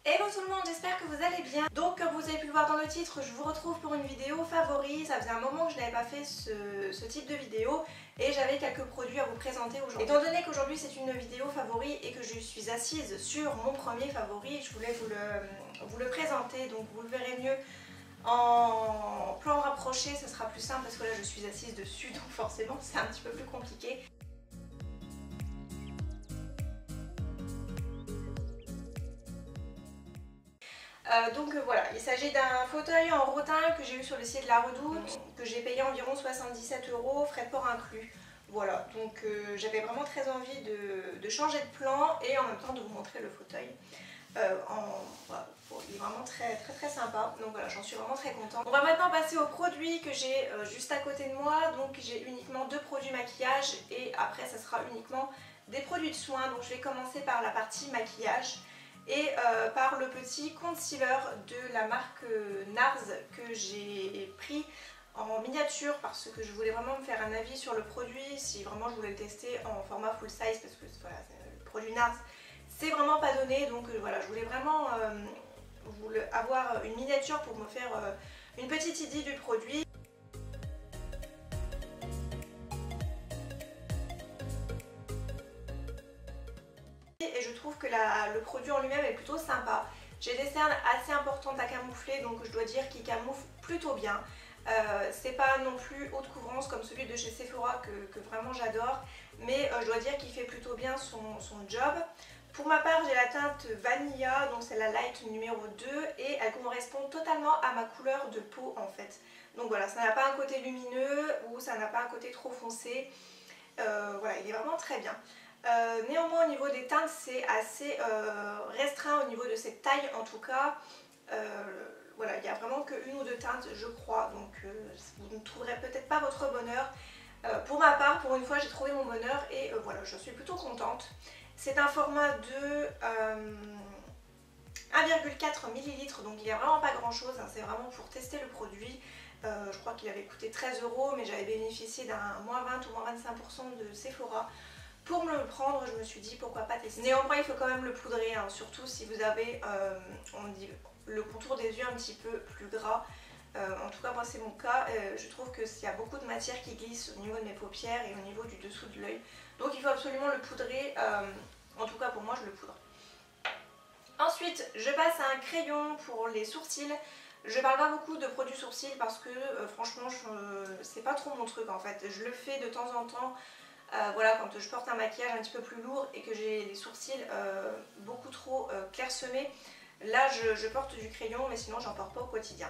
Hello tout le monde, j'espère que vous allez bien. Donc comme vous avez pu le voir dans le titre, je vous retrouve pour une vidéo favori. Ça faisait un moment que je n'avais pas fait ce type de vidéo et j'avais quelques produits à vous présenter aujourd'hui. Étant donné qu'aujourd'hui c'est une vidéo favori et que je suis assise sur mon premier favori, je voulais vous le présenter, donc vous le verrez mieux en plan rapproché, ça sera plus simple parce que là je suis assise dessus, donc forcément c'est un petit peu plus compliqué. Voilà, il s'agit d'un fauteuil en rotin que j'ai eu sur le site de la Redoute, que j'ai payé environ 77 €, frais de port inclus. Voilà, donc j'avais vraiment très envie de changer de plan et en même temps de vous montrer le fauteuil. Voilà, il est vraiment très sympa, donc voilà, j'en suis vraiment très contente. On va maintenant passer aux produits que j'ai juste à côté de moi. Donc j'ai uniquement deux produits maquillage et après ça sera uniquement des produits de soins. Donc je vais commencer par la partie maquillage et par le petit concealer de la marque NARS que j'ai pris en miniature parce que je voulais vraiment me faire un avis sur le produit, si vraiment je voulais le tester en format full size, parce que voilà, le produit NARS c'est vraiment pas donné, donc voilà, je voulais vraiment avoir une miniature pour me faire une petite idée du produit. Et je trouve que le produit en lui-même est plutôt sympa. J'ai des cernes assez importantes à camoufler, donc je dois dire qu'il camoufle plutôt bien. C'est pas non plus haute couvrance comme celui de chez Sephora que vraiment j'adore, mais je dois dire qu'il fait plutôt bien son job. Pour ma part, j'ai la teinte Vanilla, donc c'est la light numéro 2 et elle correspond totalement à ma couleur de peau en fait. Donc voilà, ça n'a pas un côté lumineux ou ça n'a pas un côté trop foncé. Voilà, il est vraiment très bien. Néanmoins au niveau des teintes c'est assez restreint au niveau de cette taille en tout cas. Voilà, il n'y a vraiment qu'une ou deux teintes je crois, donc vous ne trouverez peut-être pas votre bonheur. Pour ma part, pour une fois j'ai trouvé mon bonheur et voilà, je suis plutôt contente. C'est un format de 1,4 ml, donc il n'y a vraiment pas grand chose, hein, c'est vraiment pour tester le produit. Je crois qu'il avait coûté 13 €, mais j'avais bénéficié d'un moins 20 ou moins 25% de Sephora. Pour me le prendre, je me suis dit pourquoi pas tester. Néanmoins, il faut quand même le poudrer, hein, surtout si vous avez on dit, le contour des yeux un petit peu plus gras. En tout cas, moi c'est mon cas. Je trouve qu'il y a beaucoup de matière qui glisse au niveau de mes paupières et au niveau du dessous de l'œil. Donc il faut absolument le poudrer. En tout cas, pour moi, je le poudre. Ensuite, je passe à un crayon pour les sourcils. Je parle pas beaucoup de produits sourcils parce que franchement, c'est pas trop mon truc en fait. Je le fais de temps en temps. Voilà, quand je porte un maquillage un petit peu plus lourd et que j'ai les sourcils beaucoup trop clairsemés, là je porte du crayon, mais sinon j'en porte pas au quotidien.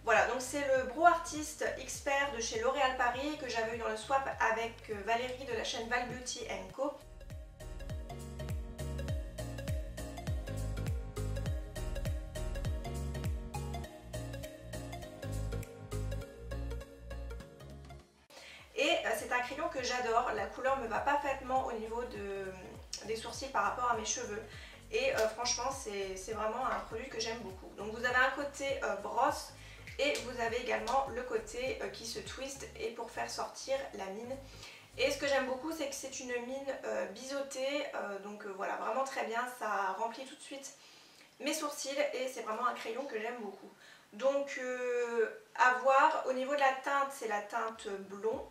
Voilà, donc c'est le Brow Artist Expert de chez L'Oréal Paris que j'avais eu dans le swap avec Valérie de la chaîne Val Beauty Co. Et c'est un crayon que j'adore, la couleur me va parfaitement au niveau des sourcils par rapport à mes cheveux. Et franchement c'est vraiment un produit que j'aime beaucoup. Donc vous avez un côté brosse et vous avez également le côté qui se twist et pour faire sortir la mine. Et ce que j'aime beaucoup c'est que c'est une mine biseautée, donc voilà, vraiment très bien, ça remplit tout de suite mes sourcils et c'est vraiment un crayon que j'aime beaucoup. Donc à voir, au niveau de la teinte c'est la teinte blond,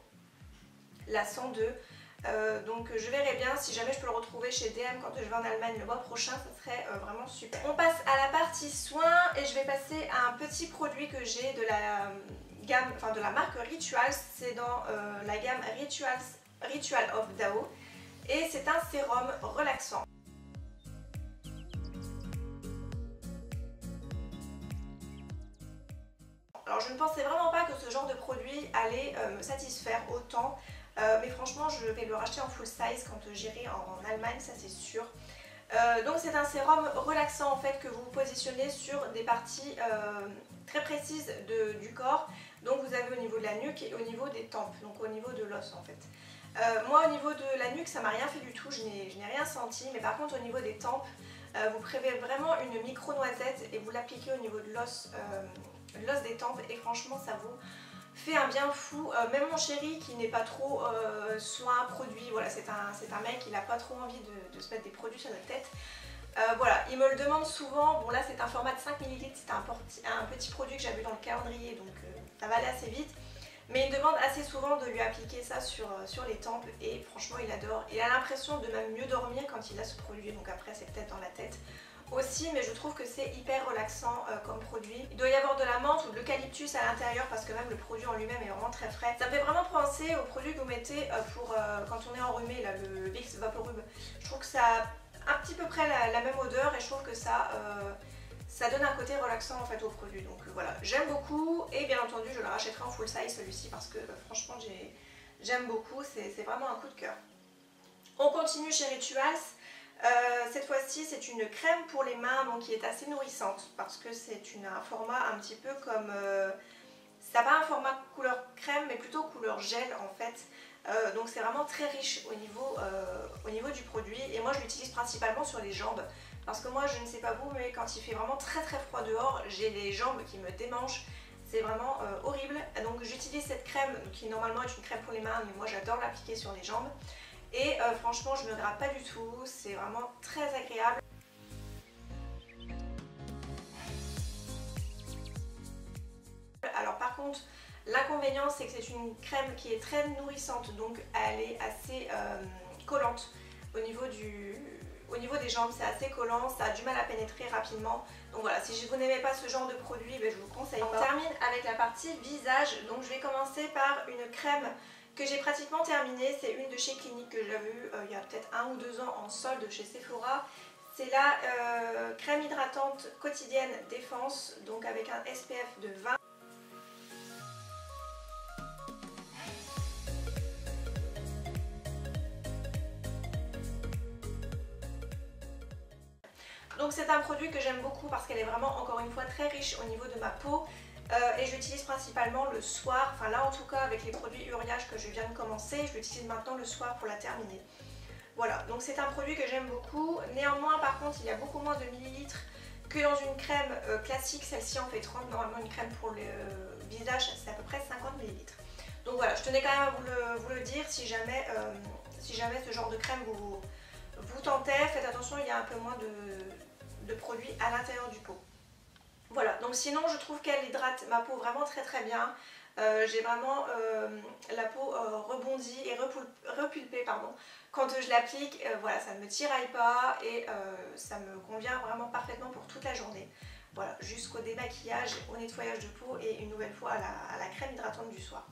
la 102. Donc je verrai bien si jamais je peux le retrouver chez DM quand je vais en Allemagne le mois prochain, ça serait vraiment super. On passe à la partie soins et je vais passer à un petit produit que j'ai de la gamme, enfin de la marque Rituals. C'est dans la gamme Ritual of Dao et c'est un sérum relaxant. Alors je ne pensais vraiment pas que ce genre de produit allait me satisfaire autant. Mais franchement je vais le racheter en full size quand j'irai en Allemagne, ça c'est sûr. Donc c'est un sérum relaxant en fait que vous positionnez sur des parties très précises du corps. Donc vous avez au niveau de la nuque et au niveau des tempes, donc au niveau de l'os en fait. Moi au niveau de la nuque ça m'a rien fait du tout, je n'ai rien senti, mais par contre au niveau des tempes, vous prévez vraiment une micro noisette et vous l'appliquez au niveau de l'os des tempes et franchement ça vous fait un bien fou. Même mon chéri qui n'est pas trop soin produit, voilà, c'est un mec, il n'a pas trop envie de se mettre des produits sur notre tête. Voilà, ils me le demandent souvent. Bon là c'est un format de 5 ml, c'est un petit produit que j'ai vu dans le calendrier, donc ça va aller assez vite. Mais il me demande assez souvent de lui appliquer ça sur les tempes et franchement il adore. Il a l'impression de même mieux dormir quand il a ce produit, donc après c'est peut-être dans la tête aussi, mais je trouve que c'est hyper relaxant comme produit. Il doit y avoir de la menthe ou de l'eucalyptus à l'intérieur parce que même le produit en lui-même est vraiment très frais. Ça me fait vraiment penser au produit que vous mettez pour quand on est enrhumé, là, le Vicks Vaporub. Je trouve que ça a un petit peu près la même odeur et je trouve que ça donne un côté relaxant en fait au produit. Donc voilà, j'aime beaucoup et bien entendu je le rachèterai en full size celui-ci parce que franchement j'aime beaucoup, c'est vraiment un coup de cœur. On continue chez Rituals. Cette fois-ci c'est une crème pour les mains donc qui est assez nourrissante parce que c'est un format un petit peu comme ça n'a pas un format couleur crème mais plutôt couleur gel en fait. Donc c'est vraiment très riche au niveau du produit et moi je l'utilise principalement sur les jambes parce que moi je ne sais pas vous mais quand il fait vraiment très froid dehors j'ai les jambes qui me démangent, c'est vraiment horrible. Donc j'utilise cette crème qui normalement est une crème pour les mains mais moi j'adore l'appliquer sur les jambes. Et franchement je me gratte pas du tout, c'est vraiment très agréable. Alors par contre l'inconvénient c'est que c'est une crème qui est très nourrissante donc elle est assez collante au niveau des jambes, c'est assez collant, ça a du mal à pénétrer rapidement. Donc voilà, si vous n'aimez pas ce genre de produit, je vous conseille pas. On termine avec la partie visage, donc je vais commencer par une crème que j'ai pratiquement terminée, c'est une de chez Clinique que j'avais eue il y a peut-être 1 ou 2 ans en solde chez Sephora. C'est la crème hydratante quotidienne Défense, donc avec un SPF de 20. Donc c'est un produit que j'aime beaucoup parce qu'elle est vraiment encore une fois très riche au niveau de ma peau. Et je l'utilise principalement le soir, enfin là en tout cas avec les produits Uriage que je viens de commencer, je l'utilise maintenant le soir pour la terminer. Voilà, donc c'est un produit que j'aime beaucoup. Néanmoins par contre il y a beaucoup moins de millilitres que dans une crème classique, celle-ci en fait 30, normalement une crème pour le visage c'est à peu près 50 millilitres. Donc voilà, je tenais quand même à vous le dire si jamais ce genre de crème vous tentait, faites attention, il y a un peu moins de produits à l'intérieur du pot. Voilà, donc sinon je trouve qu'elle hydrate ma peau vraiment très bien. J'ai vraiment la peau rebondie et repulpée quand je l'applique. Voilà, ça ne me tiraille pas et ça me convient vraiment parfaitement pour toute la journée. Voilà, jusqu'au démaquillage, au nettoyage de peau et une nouvelle fois à la crème hydratante du soir.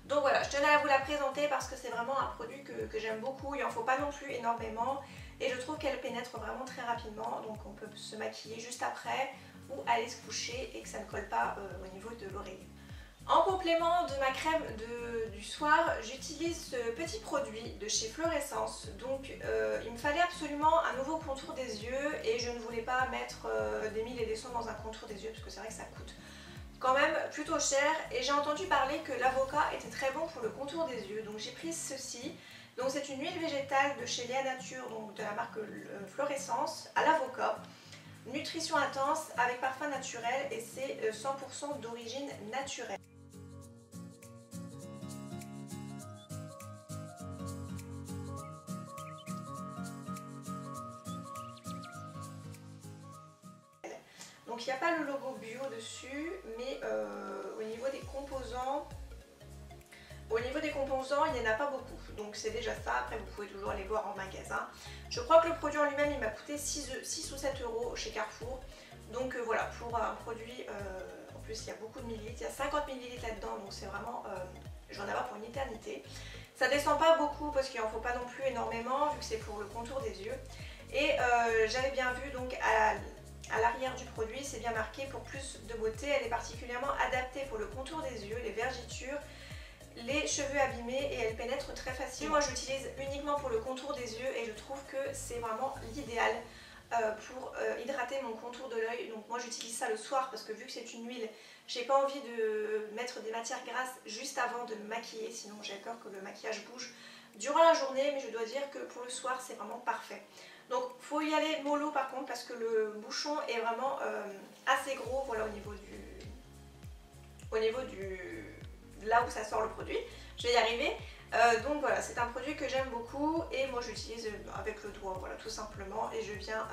Donc voilà, je tenais à vous la présenter parce que c'est vraiment un produit que j'aime beaucoup. Il n'en faut pas non plus énormément et je trouve qu'elle pénètre vraiment très rapidement. Donc on peut se maquiller juste après ou aller se coucher et que ça ne colle pas au niveau de l'oreiller. En complément de ma crème du soir, j'utilise ce petit produit de chez Florescence. Donc il me fallait absolument un nouveau contour des yeux et je ne voulais pas mettre des mille et des cents dans un contour des yeux parce que c'est vrai que ça coûte quand même plutôt cher. Et j'ai entendu parler que l'avocat était très bon pour le contour des yeux. Donc j'ai pris ceci. Donc c'est une huile végétale de chez Léa Nature, donc de la marque Florescence, à l'avocat. Nutrition intense avec parfum naturel et c'est 100% d'origine naturelle. Donc il n'y a pas le logo bio dessus, mais au niveau des composants, il n'y en a pas beaucoup. Donc c'est déjà ça, après vous pouvez toujours aller voir en magasin. Je crois que le produit en lui-même il m'a coûté 6 ou 7 € chez Carrefour. Donc voilà, pour un produit, en plus il y a beaucoup de millilitres, il y a 50 millilitres là-dedans, donc c'est vraiment, je vais en avoir pour une éternité. Ça descend pas beaucoup parce qu'il n'en faut pas non plus énormément, vu que c'est pour le contour des yeux. Et j'avais bien vu donc à l'arrière du produit, c'est bien marqué pour plus de beauté. Elle est particulièrement adaptée pour le contour des yeux, les vergetures, les cheveux abîmés et elle pénètre très facilement. Moi je l'utilise uniquement pour le contour des yeux et je trouve que c'est vraiment l'idéal pour hydrater mon contour de l'œil. Donc moi j'utilise ça le soir parce que vu que c'est une huile, j'ai pas envie de mettre des matières grasses juste avant de me maquiller, sinon j'ai peur que le maquillage bouge durant la journée, mais je dois dire que pour le soir c'est vraiment parfait. Donc il faut y aller mollo par contre parce que le bouchon est vraiment assez gros, voilà, au niveau là où ça sort le produit. Je vais y arriver. Donc voilà, c'est un produit que j'aime beaucoup et moi j'utilise avec le doigt, voilà, tout simplement, et je viens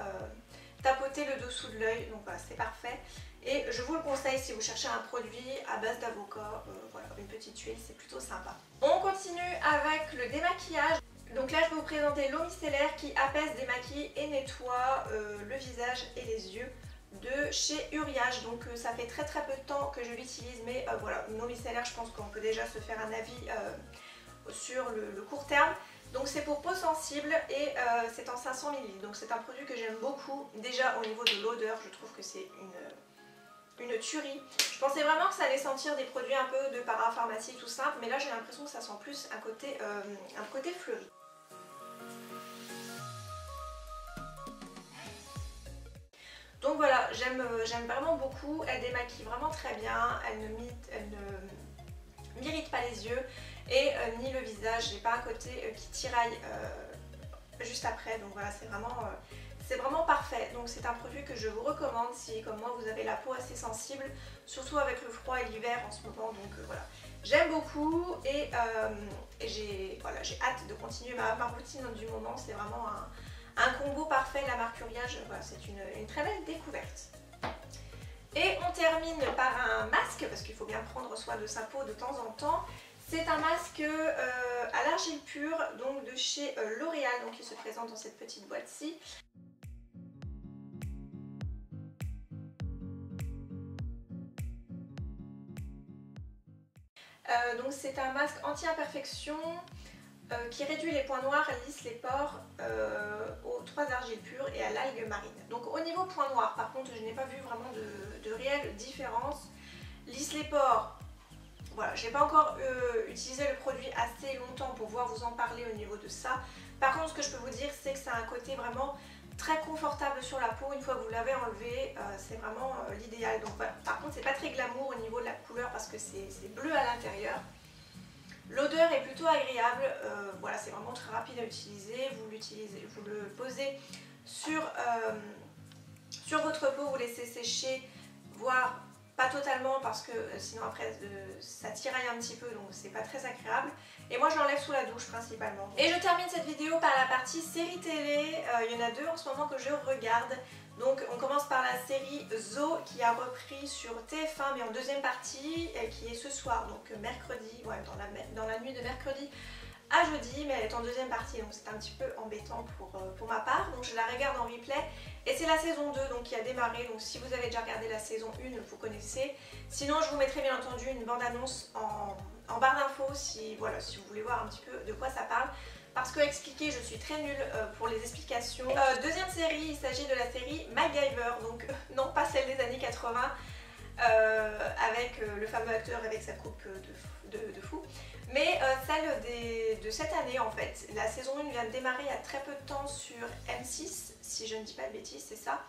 tapoter le dessous de l'œil, donc voilà, c'est parfait. Et je vous le conseille si vous cherchez un produit à base d'avocat, voilà, une petite huile, c'est plutôt sympa. On continue avec le démaquillage. Donc là je vais vous présenter l'eau micellaire qui apaise, démaquille et nettoie le visage et les yeux de chez Uriage. Donc ça fait très peu de temps que je l'utilise, mais voilà, une eau micellaire, je pense qu'on peut déjà se faire un avis sur le court terme. Donc c'est pour peau sensible et c'est en 500 ml. Donc c'est un produit que j'aime beaucoup. Déjà au niveau de l'odeur, je trouve que c'est une tuerie. Je pensais vraiment que ça allait sentir des produits un peu de parapharmacie tout simple, mais là j'ai l'impression que ça sent plus un côté fleuri. Donc voilà, j'aime vraiment beaucoup, elle démaquille vraiment très bien, elle ne m'irrite pas les yeux et ni le visage, j'ai pas un côté qui tiraille juste après, donc voilà, c'est vraiment parfait. Donc c'est un produit que je vous recommande si comme moi vous avez la peau assez sensible, surtout avec le froid et l'hiver en ce moment, donc voilà. J'aime beaucoup et j'ai hâte de continuer ma routine du moment, c'est vraiment un combo parfait, la marque Uriage, voilà, c'est une très belle découverte. Et on termine par un masque, parce qu'il faut bien prendre soin de sa peau de temps en temps. C'est un masque à l'argile pure, donc de chez L'Oréal, donc il se présente dans cette petite boîte-ci. Donc c'est un masque anti-imperfection qui réduit les points noirs, lisse les pores aux 3 argiles pures et à l'algue marine. Donc au niveau points noirs, par contre, je n'ai pas vu vraiment de réelle différence. Lisse les pores, voilà, j'ai pas encore utilisé le produit assez longtemps pour pouvoir vous en parler au niveau de ça. Par contre, ce que je peux vous dire, c'est que ça a un côté vraiment très confortable sur la peau. Une fois que vous l'avez enlevé, c'est vraiment l'idéal. Donc voilà. Par contre, c'est pas très glamour au niveau de la couleur parce que c'est bleu à l'intérieur. L'odeur est plutôt agréable, voilà, c'est vraiment très rapide à utiliser. Vous le posez sur votre peau, vous laissez sécher, voire pas totalement parce que sinon après ça tiraille un petit peu, donc c'est pas très agréable. Et moi je l'enlève sous la douche principalement. Et je termine cette vidéo par la partie série télé. Il y en a 2 en ce moment que je regarde. Donc on commence par la série Zo qui a repris sur TF1 mais en deuxième partie, qui est ce soir, donc mercredi, ouais, dans la nuit de mercredi à jeudi, mais elle est en deuxième partie, donc c'est un petit peu embêtant pour ma part. Donc je la regarde en replay et c'est la saison 2 donc, qui a démarré, donc si vous avez déjà regardé la saison 1, vous connaissez. Sinon je vous mettrai bien entendu une bande-annonce en barre d'infos si vous voulez voir un petit peu de quoi ça parle. Parce que expliquer, je suis très nulle pour les explications. Deuxième série, il s'agit de la série MacGyver, donc non pas celle des années 80, avec le fameux acteur avec sa coupe de fou, mais celle de cette année en fait. La saison 1 vient de démarrer il y a très peu de temps sur M6, si je ne dis pas de bêtises, c'est ça.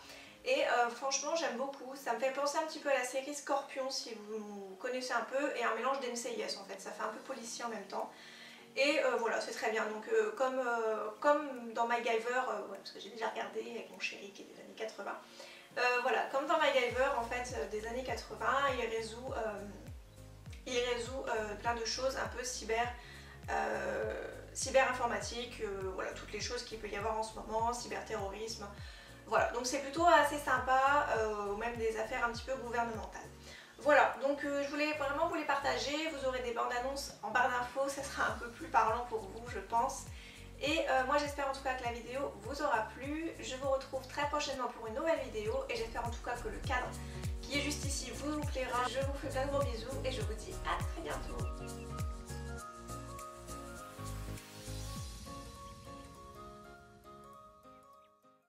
Et franchement j'aime beaucoup, ça me fait penser un petit peu à la série Scorpion si vous connaissez un peu, et un mélange d'NCIS en fait, ça fait un peu policier en même temps. Et voilà, c'est très bien. Donc comme dans MacGyver, ouais, parce que j'ai déjà regardé avec mon chéri qui est des années 80. Voilà, comme dans MacGyver en fait des années 80, il résout plein de choses un peu cyber informatique, voilà, toutes les choses qu'il peut y avoir en ce moment, cyberterrorisme. Voilà, donc c'est plutôt assez sympa, ou même des affaires un petit peu gouvernementales. Voilà, donc je voulais vraiment vous les partager. Vous aurez des bandes annonces en barre d'infos, ça sera un peu plus parlant pour vous je pense. Et moi j'espère en tout cas que la vidéo vous aura plu. Je vous retrouve très prochainement pour une nouvelle vidéo et j'espère en tout cas que le cadre qui est juste ici vous plaira. Je vous fais plein de gros bisous et je vous dis à très bientôt.